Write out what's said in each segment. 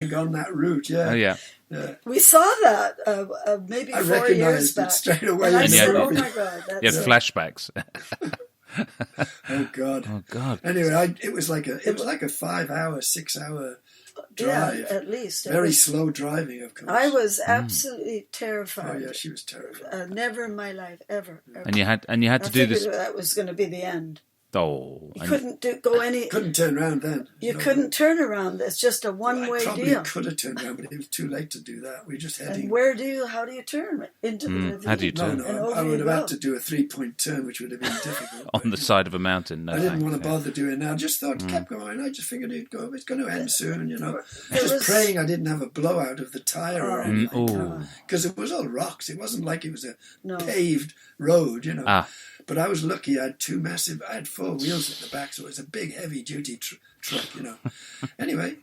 on that route. Yeah. Oh, yeah. Yeah. We saw that maybe I 4 years recognized back. it straight away. And I And said, yeah, "Oh my God, You that's had it." flashbacks. Oh God. Oh, God. Anyway, it was like a 5-hour, 6-hour drive. Yeah, at least. Very slow driving, of course. I was absolutely terrified. Oh yeah, she was terrified. Never in my life, ever. And you had to do this. That was going to be the end. Oh, You couldn't go any. Couldn't turn around then. You couldn't turn around. It's just a one-way I probably deal. could have turned around, but it was too late to do that. We were just heading. And how do you turn into the ravine? How do you turn? No, I would have had to do a 3-point turn, which would have been difficult. on the side of a mountain. No, I didn't thanks. want to bother doing that. I just thought, kept going. I just figured it's going to end soon, Just praying I didn't have a blowout of the tyre or anything. Because it was all rocks. It wasn't like it was a paved road, But I was lucky. I had 4 wheels at the back, so it was a big, heavy-duty truck, Anyway,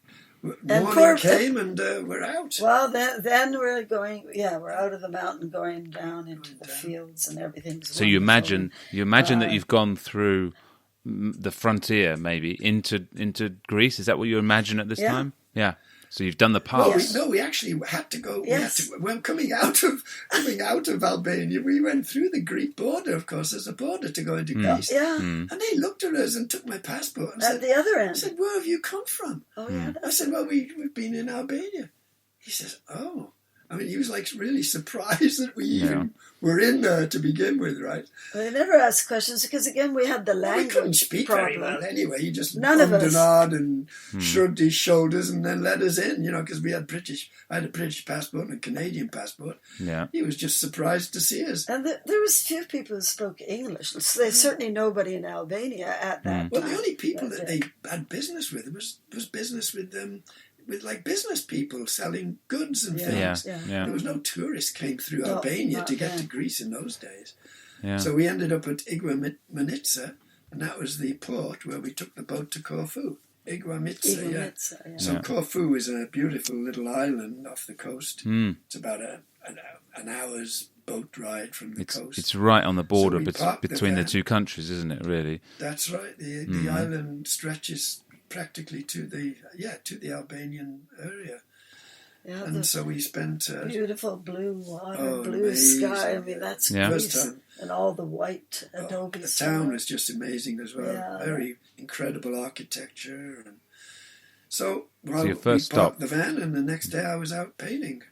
morning came and we're out. Well, then we're going. Yeah, we're out of the mountain, going down into the fields, and everything's. So you imagine that you've gone through the frontier, maybe into Greece. Is that what you imagine at this time? Yeah. So you've done the pass. Well, we actually had to go. Yes. When coming out of Albania, we went through the Greek border. Of course, there's a border to go into Greece. Yeah. And they looked at us and took my passport and At said, the other end. I said, "Where have you come from?" Oh yeah. I said, "Well, we've been in Albania." He says, "Oh." I mean, he was like really surprised that we even were in there to begin with, right? They never asked questions because, again, we had the language We couldn't speak problem. very well anyway. He just None of us. and nod and shrugged his shoulders and then let us in, because I had a British passport and a Canadian passport. Yeah. He was just surprised to see us. And there was few people who spoke English. So there's certainly nobody in Albania at that time. Well, the only people that they had business with was business with them. With like business people selling goods and things. Yeah. There was no tourists came through Albania to get to Greece in those days. Yeah. So we ended up at Ygartua, and that was the port where we took the boat to Corfu. Ygartua, yeah. So Corfu is a beautiful little island off the coast. It's about an hour's boat ride from the coast. It's right on the border So between the two countries, isn't it, really? That's right. The island stretches practically to the Albanian area. Yeah, and so we spent beautiful blue water, blue amazing. sky. I mean, that's First Greece. time. And all the white adobe. The town was just amazing as well. Yeah. Very incredible architecture. And so we first parked stop. the van, and the next day I was out painting.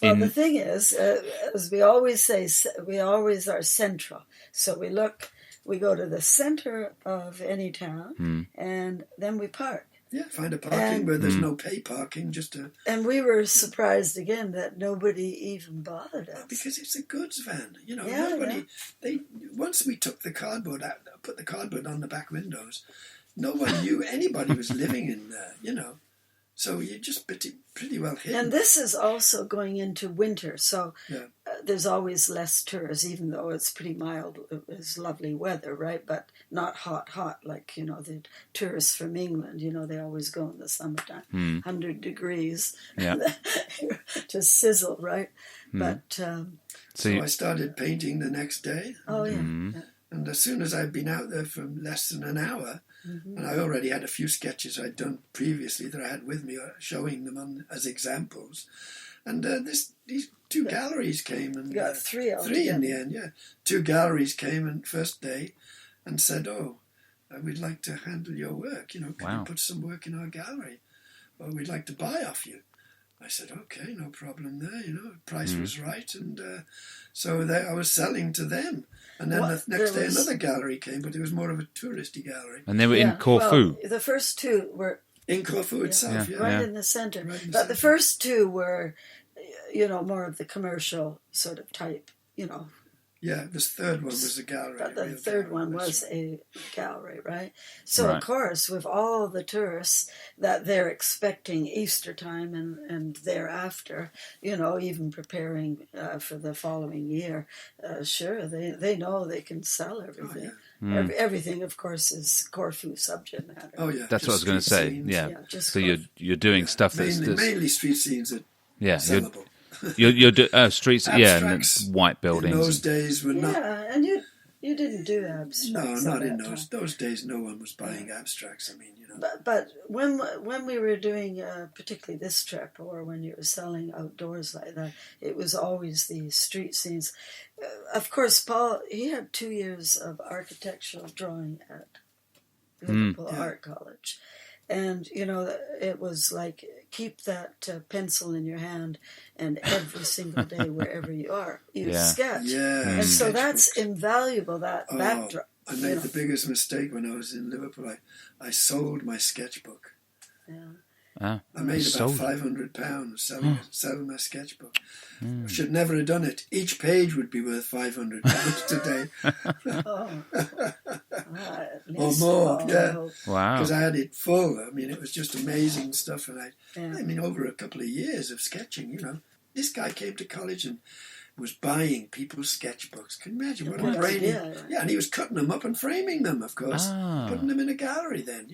Well, the thing is, as we always say, we always are central. So we go to the center of any town, and then we park. Yeah, find a parking where there's no pay parking, And we were surprised again that nobody even bothered us. Because it's a goods van, nobody. Once we took the cardboard out, put the cardboard on the back windows, no one knew anybody was living in there, So you're just pretty well hidden. And this is also going into winter, so there's always less tourists, even though it's pretty mild. It's lovely weather, right? But not hot, like, the tourists from England, they always go in the summertime, 100 degrees, to sizzle, right? But so I started painting the next day. Oh, yeah. And as soon as I'd been out there for less than an hour, and I already had a few sketches I'd done previously that I had with me, showing them as examples. And these 2 galleries came. And you got 3 altogether. 3 in the end, yeah. 2 galleries came on first day and said, we'd like to handle your work. Can you put some work in our gallery? Or we'd like to buy off you. I said, okay, no problem there, price was right. And so I was selling to them. And then the next day another gallery came, but it was more of a touristy gallery. And they were in Corfu. Well, the first 2 were... In Corfu itself, Right in the centre. But the first 2 were, more of the commercial sort of type, Yeah, this third one was a gallery. But the third one was a gallery, right? So, of course, with all the tourists that they're expecting Easter time and thereafter, even preparing for the following year, sure, they know they can sell everything. Oh, yeah. Everything, of course, is Corfu subject matter. Oh, yeah. That's what I was going to say. Scenes. Yeah. Just So you're doing stuff that's mainly street scenes that sellable. You're streets, Abstracts and white buildings. In those days were not. Yeah, and You didn't do abstracts. No, not in those days. No one was buying abstracts. I mean, But when we were doing, particularly this trip, or when you were selling outdoors like that, it was always these street scenes. Of course, Paul, he had 2 years of architectural drawing at Liverpool Art College. And, it was like, keep that pencil in your hand, and every single day, wherever you are, you sketch. Yeah, and so that's invaluable, that backdrop. I made the biggest mistake when I was in Liverpool. I sold my sketchbook. Yeah. I made about £500 selling my sketchbook. I should never have done it. Each page would be worth £500 today. Or more, yeah. Wow. Because I had it full. I mean, it was just amazing stuff. And I mean, over a couple of years of sketching, this guy came to college and was buying people's sketchbooks. Can you imagine what a brain? Yeah, and he was cutting them up and framing them, of course, putting them in a gallery. Then,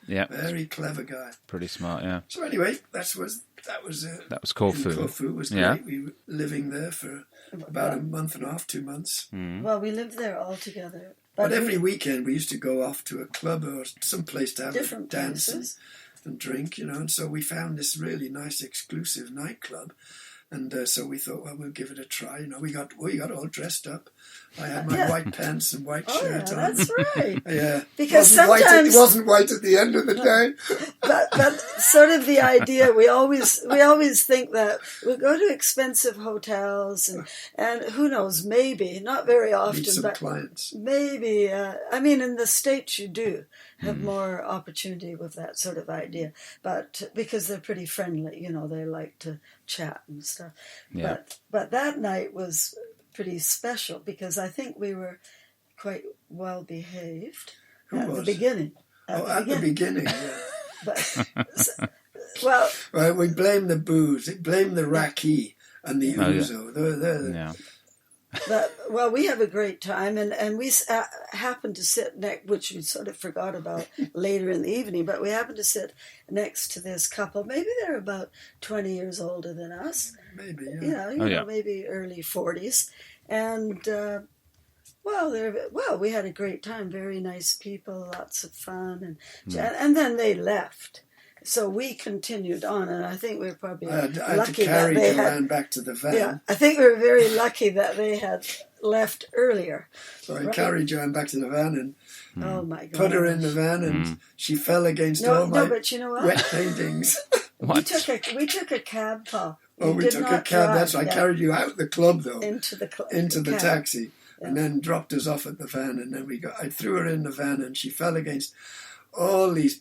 Yeah, very clever guy. Pretty smart, yeah. So anyway, that was Corfu. Corfu was great. We were living there for about a month and a half, 2 months. Well, we lived there all together. But every weekend we used to go off to a club or some place to have different a dance and drink, and so we found this really nice exclusive nightclub. And so we thought, well, we'll give it a try. We got all dressed up. I had my white pants and white shirt on. That's right. Yeah, because it wasn't white at the end of the day. But sort of the idea, we always think that we'll go to expensive hotels and who knows, maybe not very often, meet some but clients. Maybe. I mean, in the States, you do have more opportunity with that sort of idea, but because they're pretty friendly, they like to chat and stuff. Yeah. But that night was pretty special because I think we were quite well behaved the beginning. At the beginning, yeah. But, well, we blame the booze, blame the raki and the ouzo. Yeah. But we have a great time, and we happened to sit next, which we sort of forgot about later in the evening. But we happened to sit next to this couple. Maybe they're about 20 years older than us. Maybe, maybe early 40s, and we had a great time. Very nice people, lots of fun, and then they left. So we continued on, and I think we were probably lucky I had to carry Joanne back to the van. Yeah, I think we were very lucky that they had left earlier. So I carried Joanne back to the van and oh my God, put her in the van, and she fell against all my but you know what? wet paintings. We took a cab, Paul. We took a cab. That's I carried you out the club though, into the taxi, and then dropped us off at the van, and then I threw her in the van, and she fell against all these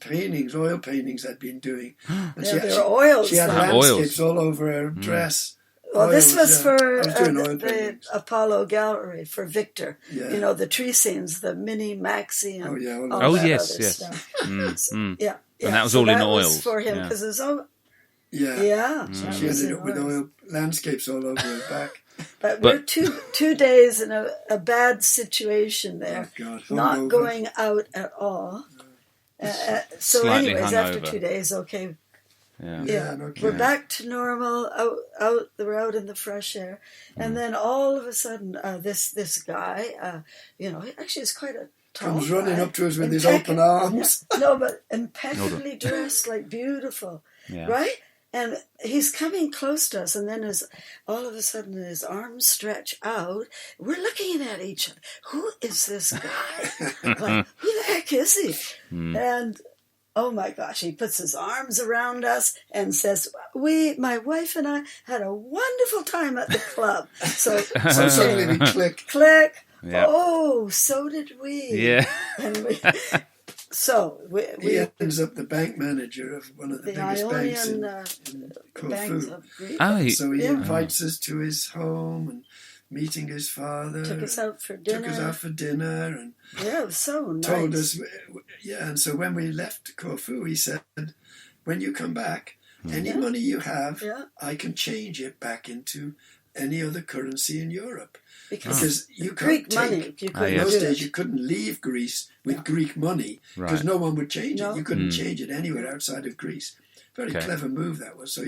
oil paintings I'd been doing. And they were oils. She had landscapes all over her dress. Well, this was for the Apollo Gallery for Victor. Yeah. The tree scenes, the mini maxi, and yes. stuff. Yeah. And that was all in oils. For him because it's all. Yeah. She ended up with oil landscapes all over her back. But we're 2 days in a bad situation there. Oh God, not going out at all. So Slightly anyways, hungover. after 2 days, okay. Yeah, okay. We're back to normal, we're out in the fresh air. And then all of a sudden, this guy, actually is quite a tall comes running guy, up to us with his open arms. No, but impeccably dressed, like beautiful, right? And he's coming close to us, and then all of a sudden his arms stretch out. We're looking at each other. Who is this guy? Like, who the heck is he? And oh my gosh, he puts his arms around us and says, my wife and I had a wonderful time at the club. So suddenly we click. Yeah. Oh, so did we. Yeah. And so he ends up the bank manager of one of the biggest banks in Corfu. So he invites us to his home and meeting his father. Took us out for dinner. And it was so nice. Told us, and so when we left Corfu, he said, when you come back, any money you have, I can change it back into any other currency in Europe. Because you can't Greek money. In those days, you couldn't leave Greece with Greek money because no one would change it. You couldn't change it anywhere outside of Greece. Very clever move that was.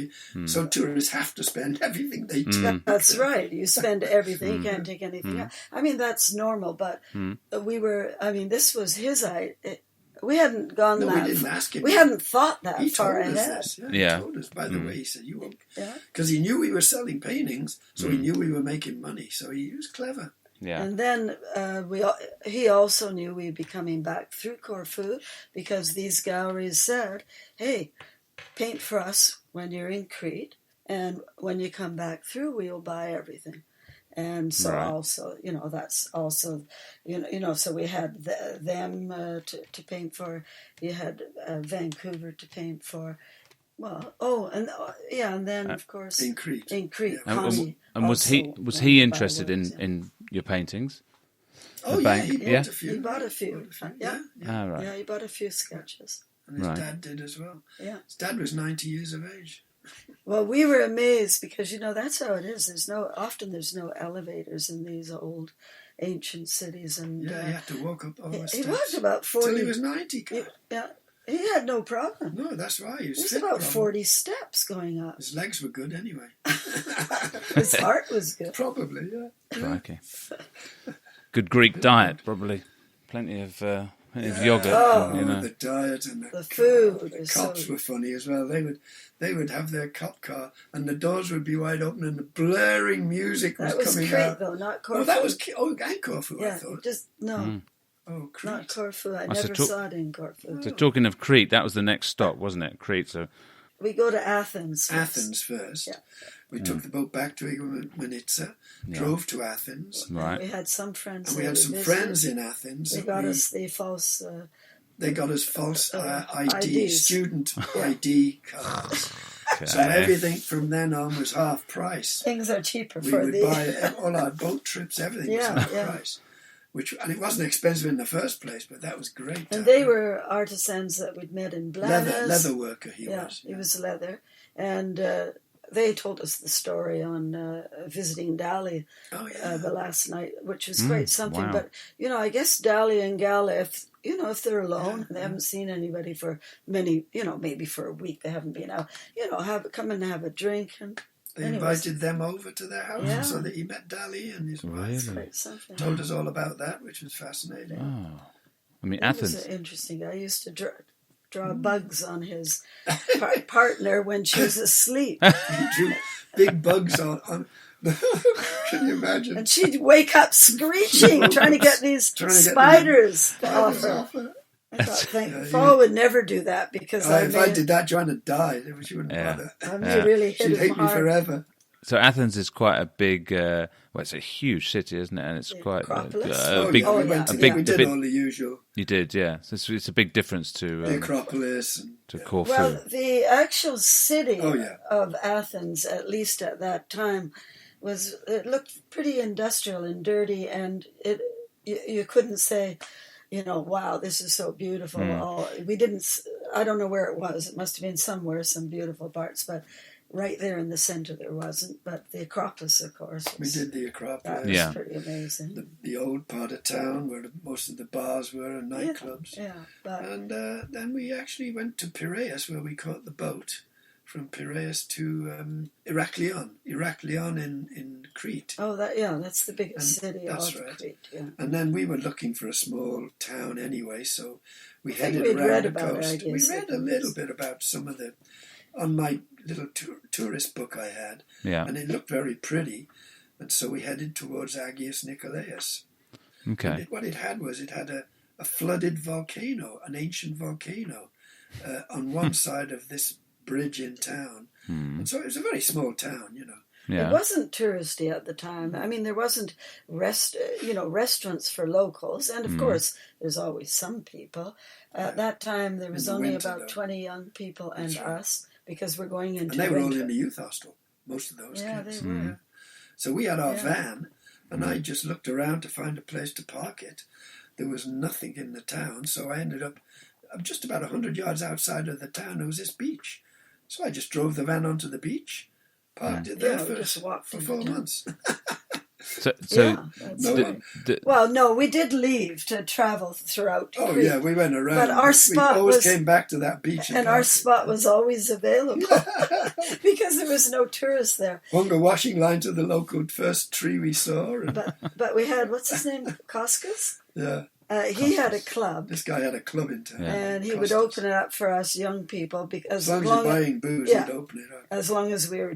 So tourists have to spend everything they take. That's right. You spend everything. You can't take anything out. I mean, that's normal, but this was his idea. We hadn't gone that. We didn't ask him. We hadn't thought that he far told ahead. Us this. He told us. By the way, he said, "You won't," because he knew we were selling paintings, so he knew we were making money. So he was clever. Yeah. And then he also knew we'd be coming back through Corfu because these galleries said, "Hey, paint for us when you're in Crete, and when you come back through, we'll buy everything." And so also, that's also, so we had them to paint for. You had Vancouver to paint for. Well, and then of course in Crete. Yeah. And was he interested in your paintings? Oh yeah, he bought a few. He bought a few. Yeah. Ah, right. Yeah, he bought a few sketches. And his dad did as well. Yeah. His dad was 90 years of age. Well, we were amazed because that's how it is. There's no elevators in these old ancient cities, and he had to walk up all the steps. He walked about 40 till he was 90. He had no problem. No, that's right. He was about 40 steps going up. His legs were good anyway. His heart was good. Probably, yeah. Crikey. Good Greek diet, probably. Plenty of yogurt. The diet and the food. The cops were funny as well. They would have their cop car, and the doors would be wide open, and the blaring music was coming Crete, out. Though, not Corfu. Oh, that was and Corfu. Yeah, I thought. No. Oh, Crete. Not Corfu. I never saw it in Corfu. So talking of Crete, that was the next stop, wasn't it? Crete. So we go to Athens. Athens first. Yeah. We took the boat back to Ygartua, drove to Athens. Right. We had some friends. And we had some friends in Athens. They got us the false. They got us false ID, student ID cards. Okay. So everything from then on was half price. Things are cheaper we would buy all our boat trips. Everything was half price. And it wasn't expensive in the first place, but that was great. And they were artisans that we'd met in Blanes. Leather worker he was. He was leather. And they told us the story on visiting Dali the last night, which was quite something. Wow. But, I guess Dali and Gala, if they're alone and they haven't seen anybody for maybe for a week, they haven't been out, come and have a drink. And they invited them over to their house so that he met Dali and his wife. Really? Told us all about that, which was fascinating. Oh. I mean, Athens. Was interesting. I used to draw bugs on his partner when she was asleep. He drew big bugs on can you imagine? And she'd wake up screeching, trying to get these spiders off her. I thought, Paul would never do that because if I did that, Joanne would die. She wouldn't bother. Really hit She'd hate me forever. So Athens is quite a big, it's a huge city, isn't it? And it's quite a big. We did all the usual. You did, yeah. So it's a big difference to the Acropolis and to Corfu. Well, the actual city of Athens, at least at that time, it looked pretty industrial and dirty, and you couldn't say, wow, this is so beautiful. We didn't. I don't know where it was. It must have been somewhere, some beautiful parts, but. Right there in the centre there wasn't, but the Acropolis, of course. We did the Acropolis. That was pretty amazing. The old part of town where most of the bars were and nightclubs. And then we actually went to Piraeus where we caught the boat from Piraeus to Heraklion in Crete. Oh, that's the biggest city of Crete. Yeah. And then we were looking for a small town anyway, so we headed around the coast. We read a little bit about some of on my little tourist book I had, and it looked very pretty, and so we headed towards Agios Nikolaos. Okay. What it had was a flooded volcano, an ancient volcano, on one side of this bridge in town, and so it was a very small town, Yeah. It wasn't touristy at the time. I mean, there wasn't restaurants for locals, and of course, there's always some people. At that time, there was only about 20 young people and us. Because we're going into and they were all in the youth hostel, most of those kids. Yeah, they were. So we had our van, and I just looked around to find a place to park it. There was nothing in the town, so I ended up just about 100 yards outside of the town. There was this beach. So I just drove the van onto the beach, parked it there for 4 months. Well, no, we did leave to travel throughout. Oh, Crete. Yeah, we went around. But our spot we always came back to that beach. And our spot was always available because there was no tourists there. Hung a washing line to the local first tree we saw. But we had, what's his name, Koskas? Yeah. He had a club. This guy had a club in town. And he would open it up for us young people. Because as long as you're buying booze, he'd open it up. As long as we were